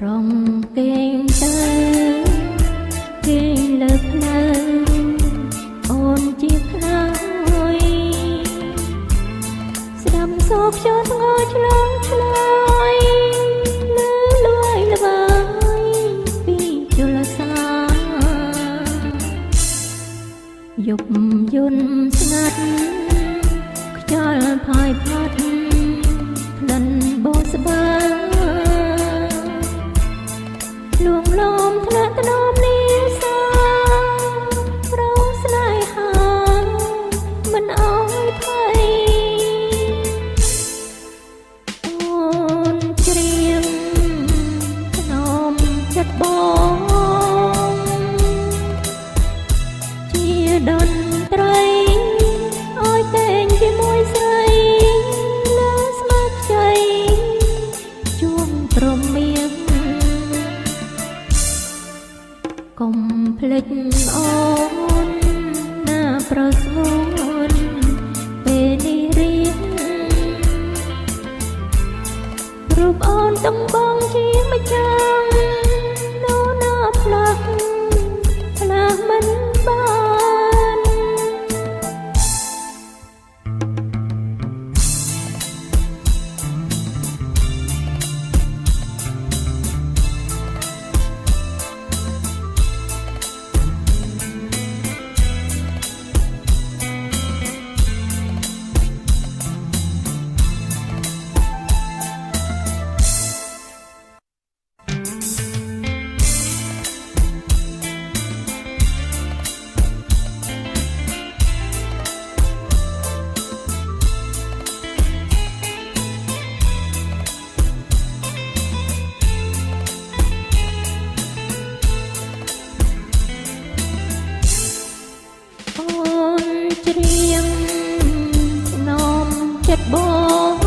រងគេងទៅគេងលើផ្លូវអូនជាខ្នើយស្ដាប់សូរខ្យល់ងយឆ្លងឆ្លើយលឺលួយល្វើយពីជលសាយប់យន់ស្ងាត់ខ្យល់ផាយផាត់ក្លិនបោស្បាលួងលោមថ្នាក់ថ្នមនេះសារោស្នេហាមិនអោយថៃអូនច្រៀងថ្នមចិត្តបងជាតន្ត្រីអោយតែងជាមួយស្រីលើស្មាខ្ចីជួងព្រមៀងកុំភ្លេចអូនណាប្រស្ងួនពេលនេះរៀងរូបអូនต้องបងជាម្ចាស់នោណាផ្លាស់មិនបានច្រៀងnomចិត្តបង